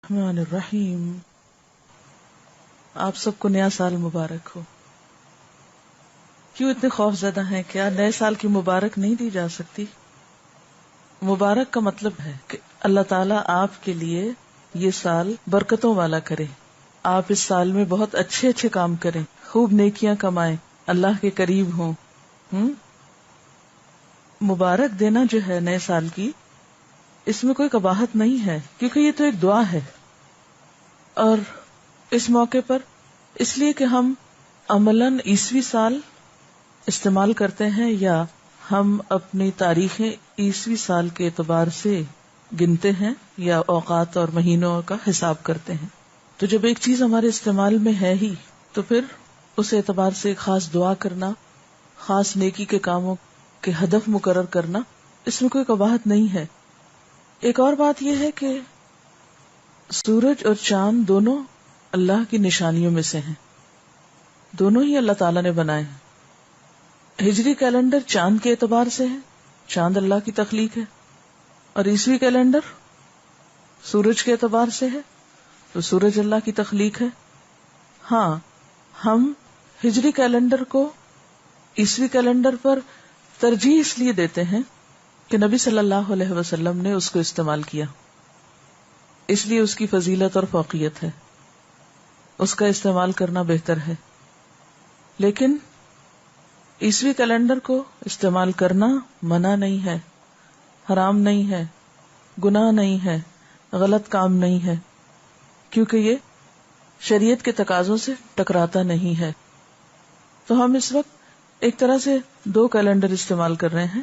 الرحمن الرحیم. آپ سب کو نیا سال مبارک ہو. کیوں اتنے خوف زدہ ہیں؟ کیا نئے سال کی مبارک نہیں دی جا سکتی؟ مبارک کا مطلب ہے کہ اللہ تعالیٰ آپ کے لیے یہ سال برکتوں والا کرے، آپ اس سال میں بہت اچھے اچھے کام کریں، خوب نیکیاں کمائیں، اللہ کے قریب ہوں. مبارک دینا جو ہے نئے سال کی، اس میں کوئی قباحت نہیں ہے، کیونکہ یہ تو ایک دعا ہے. اور اس موقع پر اس لیے کہ ہم عملاً عیسوی سال استعمال کرتے ہیں یا ہم اپنی تاریخیں عیسوی سال کے اعتبار سے گنتے ہیں یا اوقات اور مہینوں کا حساب کرتے ہیں. تو جب ایک چیز ہمارے استعمال میں ہے ہی تو پھر اس اعتبار سے خاص دعا کرنا، خاص نیکی کے کاموں کے ہدف مقرر کرنا، اس میں کوئی قباحت نہیں ہے. ایک اور بات یہ ہے کہ سورج اور چاند دونوں اللہ کی نشانیوں میں سے ہیں، دونوں ہی اللہ تعالیٰ نے بنائے ہیں. ہجری کیلنڈر چاند کے اعتبار سے ہے، چاند اللہ کی تخلیق ہے، اور عیسوی کیلنڈر سورج کے اعتبار سے ہے تو سورج اللہ کی تخلیق ہے. ہاں، ہم ہجری کیلنڈر کو عیسوی کیلنڈر پر ترجیح اس لیے دیتے ہیں کہ نبی صلی اللہ علیہ وسلم نے اس کو استعمال کیا، اس لیے اس کی فضیلت اور فوقیت ہے، اس کا استعمال کرنا بہتر ہے. لیکن عیسوی کیلنڈر کو استعمال کرنا منع نہیں ہے، حرام نہیں ہے، گناہ نہیں ہے، غلط کام نہیں ہے، کیونکہ یہ شریعت کے تقاضوں سے ٹکراتا نہیں ہے. تو ہم اس وقت ایک طرح سے دو کیلنڈر استعمال کر رہے ہیں،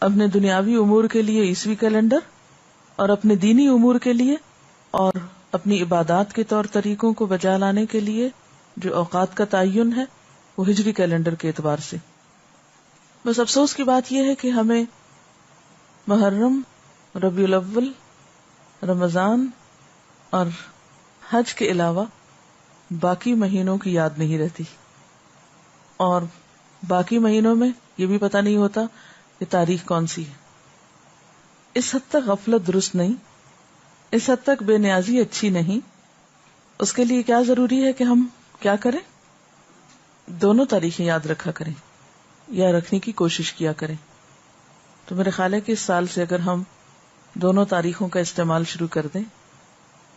اپنے دنیاوی امور کے لیے عیسوی کیلنڈر اور اپنے دینی امور کے لیے اور اپنی عبادات کے طور طریقوں کو بجا لانے کے لیے جو اوقات کا تعین ہے وہ ہجری کیلنڈر کے اعتبار سے. بس افسوس کی بات یہ ہے کہ ہمیں محرم، ربیع الاول، رمضان اور حج کے علاوہ باقی مہینوں کی یاد نہیں رہتی، اور باقی مہینوں میں یہ بھی پتہ نہیں ہوتا کہ تاریخ کون سی ہے. اس حد تک غفلت درست نہیں، اس حد تک بے نیازی اچھی نہیں. اس کے لیے کیا ضروری ہے کہ ہم کیا کریں؟ دونوں تاریخیں یاد رکھا کریں یا رکھنے کی کوشش کیا کریں. تو میرے خیال ہے کہ اس سال سے اگر ہم دونوں تاریخوں کا استعمال شروع کر دیں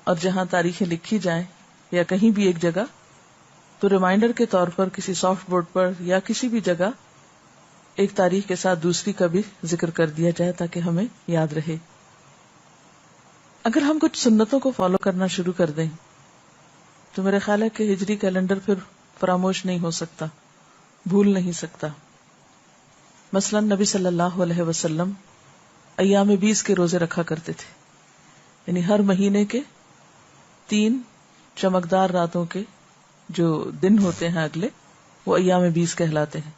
اور جہاں تاریخیں لکھی جائیں یا کہیں بھی ایک جگہ، تو ریمائنڈر کے طور پر کسی سافٹ بورڈ پر یا کسی بھی جگہ ایک تاریخ کے ساتھ دوسری کا بھی ذکر کر دیا جائے تاکہ ہمیں یاد رہے. اگر ہم کچھ سنتوں کو فالو کرنا شروع کر دیں تو میرے خیال ہے کہ ہجری کیلنڈر پھر فراموش نہیں ہو سکتا، بھول نہیں سکتا. مثلا نبی صلی اللہ علیہ وسلم ایام 20 کے روزے رکھا کرتے تھے، یعنی ہر مہینے کے 3 چمکدار راتوں کے جو دن ہوتے ہیں اگلے، وہ ایام 20 کہلاتے ہیں،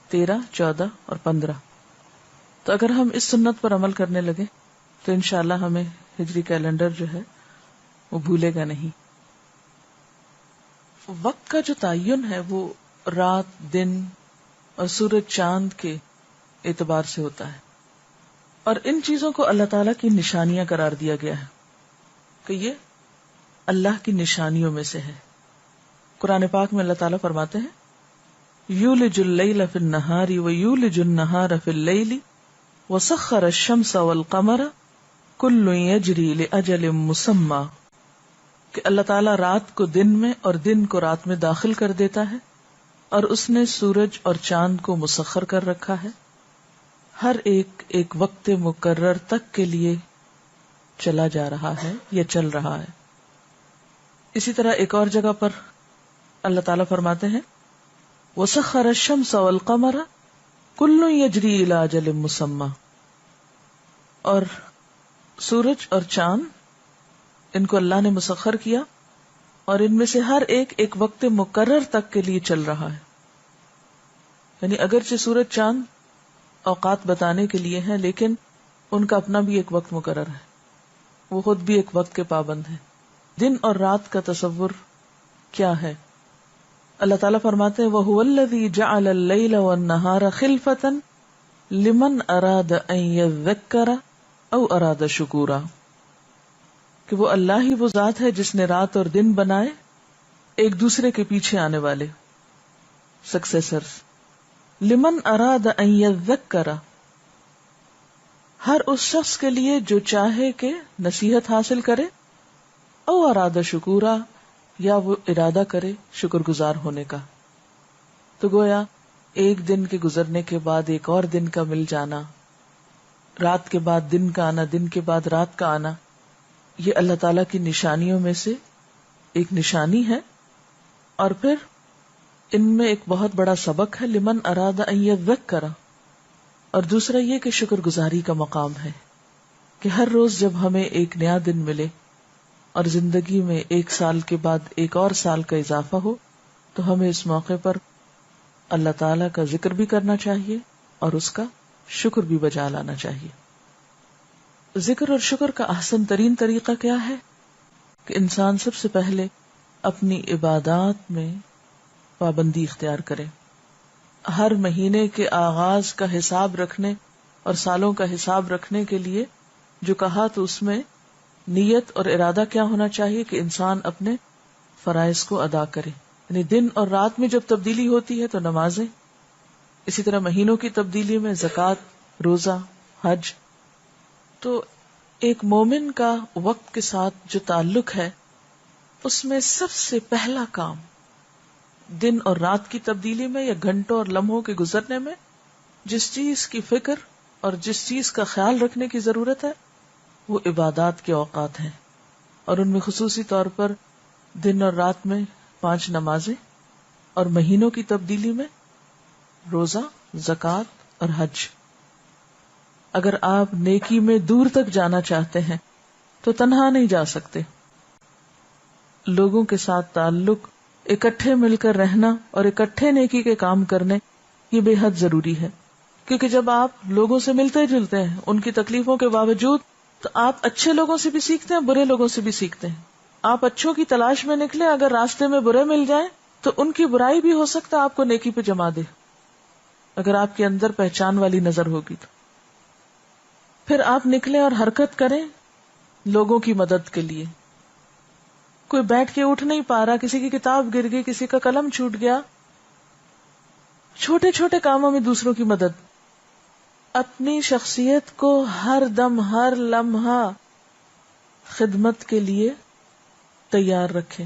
13، 14 اور 15. تو اگر ہم اس سنت پر عمل کرنے لگے تو انشاءاللہ ہمیں ہجری کیلنڈر جو ہے وہ بھولے گا نہیں. وقت کا جو تعین ہے وہ رات، دن اور سورج چاند کے اعتبار سے ہوتا ہے، اور ان چیزوں کو اللہ تعالیٰ کی نشانیاں قرار دیا گیا ہے کہ یہ اللہ کی نشانیوں میں سے ہے. قرآن پاک میں اللہ تعالیٰ فرماتے ہیں یولج اللیل فی النہار ویولج النہار فی اللیل وسخر الشمس والقمر کل یجری لاجل مسمی، کہ اللہ تعالیٰ رات کو دن میں اور دن کو رات میں داخل کر دیتا ہے، اور اس نے سورج اور چاند کو مسخر کر رکھا ہے، ہر ایک ایک وقت مقرر تک کے لیے چلا جا رہا ہے یا چل رہا ہے. اسی طرح ایک اور جگہ پر اللہ تعالیٰ فرماتے ہیں وَسَخَّرَ الشَّمْسَ وَالْقَمَرَ كُلٌّ يَجْرِي إِلَىٰ أَجَلٍ مُّسَمًّى، اور سورج اور چاند ان کو اللہ نے مسخر کیا اور ان میں سے ہر ایک ایک وقت مقرر تک کے لیے چل رہا ہے. یعنی اگرچہ سورج چاند اوقات بتانے کے لیے ہیں لیکن ان کا اپنا بھی ایک وقت مقرر ہے، وہ خود بھی ایک وقت کے پابند ہیں. دن اور رات کا تصور کیا ہے؟ اللہ تعالیٰ فرماتے ہیں وَهُوَ الَّذِي جَعَلَ اللَّيْلَ وَالنَّهَارَ خِلْفَةً لِمَنْ أَرَادَ أَن يَذَّكَّرَ أَوْ أَرَادَ شُكُورًا، کہ وہ اللہ ہی وہ ذات ہے جس نے رات اور دن بنائے، ایک دوسرے کے پیچھے آنے والے سکسیسرز. لمن اراد ان یذکر، ہر اس شخص کے لیے جو چاہے کہ نصیحت حاصل کرے، او اراد شکورا، یا وہ ارادہ کرے شکر گزار ہونے کا. تو گویا ایک دن کے گزرنے کے بعد ایک اور دن کا مل جانا، رات کے بعد دن کا آنا، دن کے بعد رات کا آنا، یہ اللہ تعالی کی نشانیوں میں سے ایک نشانی ہے. اور پھر ان میں ایک بہت بڑا سبق ہے، لمن اراد ان یذکر، اور دوسرا یہ کہ شکر گزاری کا مقام ہے کہ ہر روز جب ہمیں ایک نیا دن ملے اور زندگی میں ایک سال کے بعد ایک اور سال کا اضافہ ہو، تو ہمیں اس موقع پر اللہ تعالی کا ذکر بھی کرنا چاہیے اور اس کا شکر بھی بجا لانا چاہیے. ذکر اور شکر کا احسن ترین طریقہ کیا ہے کہ انسان سب سے پہلے اپنی عبادات میں پابندی اختیار کرے. ہر مہینے کے آغاز کا حساب رکھنے اور سالوں کا حساب رکھنے کے لیے جو کہا، تو اس میں نیت اور ارادہ کیا ہونا چاہیے کہ انسان اپنے فرائض کو ادا کرے. یعنی دن اور رات میں جب تبدیلی ہوتی ہے تو نمازیں، اسی طرح مہینوں کی تبدیلی میں زکوٰۃ، روزہ، حج. تو ایک مومن کا وقت کے ساتھ جو تعلق ہے، اس میں سب سے پہلا کام دن اور رات کی تبدیلی میں یا گھنٹوں اور لمحوں کے گزرنے میں جس چیز کی فکر اور جس چیز کا خیال رکھنے کی ضرورت ہے، وہ عبادات کے اوقات ہیں. اور ان میں خصوصی طور پر دن اور رات میں 5 نمازیں، اور مہینوں کی تبدیلی میں روزہ، زکوٰۃ اور حج. اگر آپ نیکی میں دور تک جانا چاہتے ہیں تو تنہا نہیں جا سکتے. لوگوں کے ساتھ تعلق، اکٹھے مل کر رہنا اور اکٹھے نیکی کے کام کرنے، یہ بے حد ضروری ہے. کیونکہ جب آپ لوگوں سے ملتے جلتے ہیں ان کی تکلیفوں کے باوجود، تو آپ اچھے لوگوں سے بھی سیکھتے ہیں، برے لوگوں سے بھی سیکھتے ہیں. آپ اچھوں کی تلاش میں نکلے، اگر راستے میں برے مل جائیں تو ان کی برائی بھی ہو سکتا ہے آپ کو نیکی پہ جما دے، اگر آپ کے اندر پہچان والی نظر ہوگی تو. پھر آپ نکلیں اور حرکت کریں لوگوں کی مدد کے لیے. کوئی بیٹھ کے اٹھ نہیں پا رہا، کسی کی کتاب گر گئی، کسی کا قلم چھوٹ گیا، چھوٹے چھوٹے کاموں میں دوسروں کی مدد. اپنی شخصیت کو ہر دم، ہر لمحہ خدمت کے لیے تیار رکھیں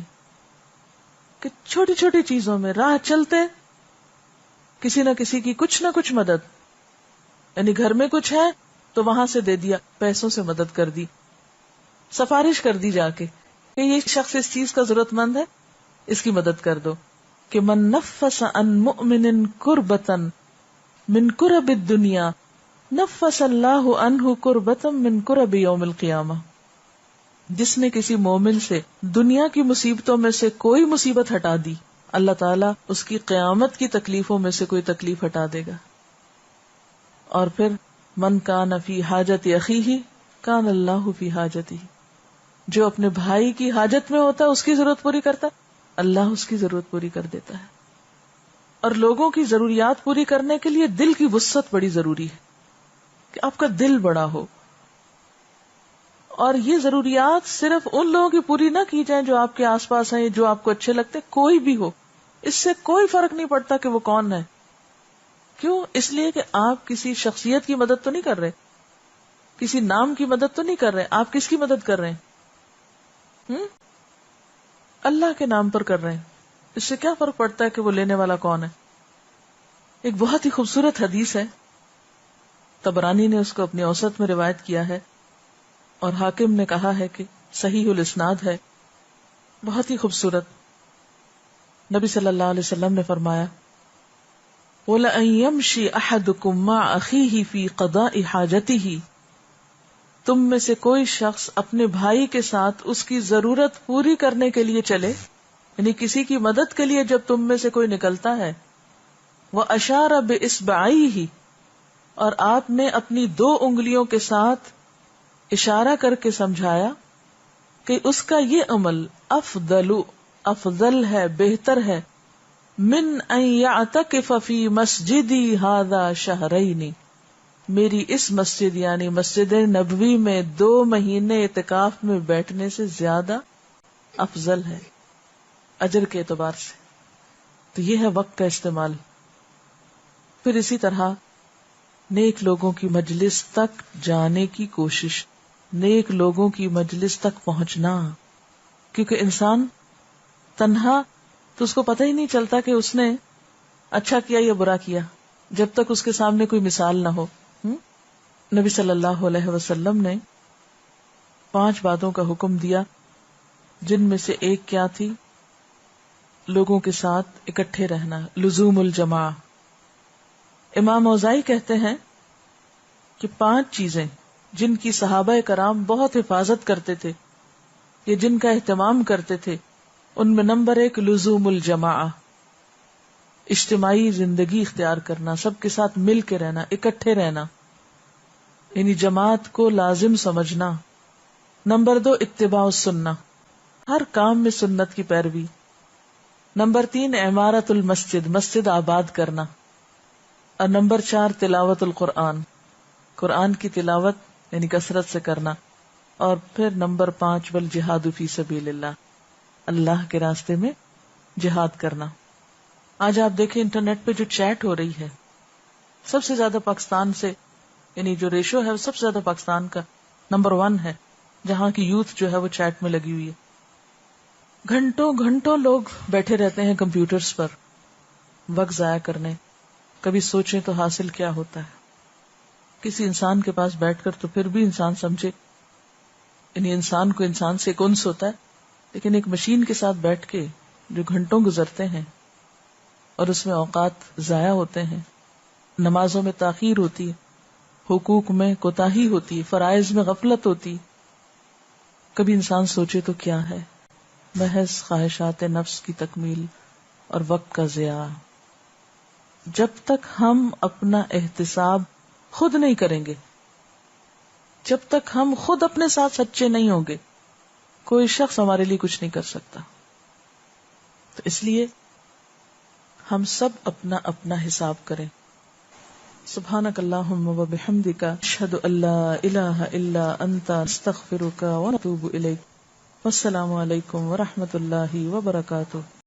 کہ چھوٹی چھوٹی چیزوں میں راہ چلتے کسی نہ کسی کی کچھ نہ کچھ مدد. یعنی گھر میں کچھ ہے تو وہاں سے دے دیا، پیسوں سے مدد کر دی، سفارش کر دی جا کے کہ یہ شخص اس چیز کا ضرورت مند ہے، اس کی مدد کر دو. کہ من نفس عن مؤمن کربتا من کرب الدنیا نفس اللہ عنہ کربتا من کرب یوم القیامہ. جس نے کسی مومن سے دنیا کی مصیبتوں میں سے کوئی مصیبت ہٹا دی، اللہ تعالیٰ اس کی قیامت کی تکلیفوں میں سے کوئی تکلیف ہٹا دے گا. اور پھر من کان فی حاجت اخیہ کان اللہ فی حاجتہ، جو اپنے بھائی کی حاجت میں ہوتا ہے، اس کی ضرورت پوری کرتا ہے، اللہ اس کی ضرورت پوری کر دیتا ہے. اور لوگوں کی ضروریات پوری کرنے کے لیے دل کی وسعت بڑی ضروری ہے کہ آپ کا دل بڑا ہو. اور یہ ضروریات صرف ان لوگوں کی پوری نہ کی جائیں جو آپ کے آس پاس ہیں، جو آپ کو اچھے لگتے، کوئی بھی ہو، اس سے کوئی فرق نہیں پڑتا کہ وہ کون ہے. کیوں؟ اس لیے کہ آپ کسی شخصیت کی مدد تو نہیں کر رہے، کسی نام کی مدد تو نہیں کر رہے. آپ کس کی مدد کر رہے ہیں؟ اللہ کے نام پر کر رہے ہیں. اس سے کیا فرق پڑتا ہے کہ وہ لینے والا کون ہے؟ ایک بہت ہی خوبصورت حدیث ہے، طبرانی نے اس کو اپنی اوسط میں روایت کیا ہے اور حاکم نے کہا ہے کہ صحیح الاسناد ہے، بہت ہی خوبصورت. نبی صلی اللہ علیہ وسلم نے فرمایا، وَلَأَن يَمْشِي أَحَدُكُمْ مَعَ أَخِيهِ فِي قَضَاءِ حَاجَتِهِ، تم میں سے کوئی شخص اپنے بھائی کے ساتھ اس کی ضرورت پوری کرنے کے لیے چلے، یعنی کسی کی مدد کے لیے جب تم میں سے کوئی نکلتا ہے، وَأَشَارَ بِإِصْبَعَيْهِ، اور آپ نے اپنی 2 انگلیوں کے ساتھ اشارہ کر کے سمجھایا کہ اس کا یہ عمل افضل ہے، بہتر ہے، من ان یعتکف فی مسجدی ھذا شہرین، میری اس مسجد یعنی مسجد نبوی میں 2 مہینے اعتکاف میں بیٹھنے سے زیادہ افضل ہے اجر کے اعتبار سے. تو یہ ہے وقت کا استعمال. پھر اسی طرح نیک لوگوں کی مجلس تک جانے کی کوشش، نیک لوگوں کی مجلس تک پہنچنا، کیونکہ انسان تنہا تو اس کو پتہ ہی نہیں چلتا کہ اس نے اچھا کیا یا برا کیا جب تک اس کے سامنے کوئی مثال نہ ہو. نبی صلی اللہ علیہ وسلم نے 5 باتوں کا حکم دیا، جن میں سے ایک کیا تھی؟ لوگوں کے ساتھ اکٹھے رہنا، لزوم الجماع. امام اوزاعی کہتے ہیں کہ 5 چیزیں جن کی صحابہ کرام بہت حفاظت کرتے تھے یا جن کا اہتمام کرتے تھے، ان میں نمبر 1 لزوم الجماع، اجتماعی زندگی اختیار کرنا، سب کے ساتھ مل کے رہنا، اکٹھے رہنا، یعنی جماعت کو لازم سمجھنا. نمبر 2 اتباع السنہ، ہر کام میں سنت کی پیروی. نمبر 3 عمارت المسجد، مسجد آباد کرنا. اور نمبر 4 تلاوت القرآن، قرآن کی تلاوت یعنی کثرت سے کرنا. اور پھر نمبر 5 والجہاد فی سبیل اللہ، اللہ کے راستے میں جہاد کرنا. آج آپ دیکھیں انٹرنیٹ پہ جو چیٹ ہو رہی ہے، سب سے زیادہ پاکستان سے، یعنی جو ریشو ہے وہ سب سے زیادہ پاکستان کا نمبر 1 ہے، جہاں کی یوتھ جو ہے وہ چیٹ میں لگی ہوئی ہے. گھنٹوں گھنٹوں لوگ بیٹھے رہتے ہیں کمپیوٹرز پر وقت ضائع کرنے. کبھی سوچیں تو حاصل کیا ہوتا ہے؟ کسی انسان کے پاس بیٹھ کر تو پھر بھی انسان سمجھے، یعنی انسان کو انسان سے ایک انس ہوتا ہے، لیکن ایک مشین کے ساتھ بیٹھ کے جو گھنٹوں گزرتے ہیں اور اس میں اوقات ضائع ہوتے ہیں، نمازوں میں تاخیر ہوتی ہے، حقوق میں کوتاہی ہوتی، فرائض میں غفلت ہوتی. کبھی انسان سوچے تو کیا ہے؟ محض خواہشات نفس کی تکمیل اور وقت کا ضیاع. جب تک ہم اپنا احتساب خود نہیں کریں گے، جب تک ہم خود اپنے ساتھ سچے نہیں ہوں گے، کوئی شخص ہمارے لیے کچھ نہیں کر سکتا. تو اس لیے ہم سب اپنا اپنا حساب کریں. سبحانک اللہم و بحمدک، اشہد ان لا الہ الا انت، استغفرک و اتوب الیک. والسلام علیکم ورحمۃ اللہ وبرکاتہ.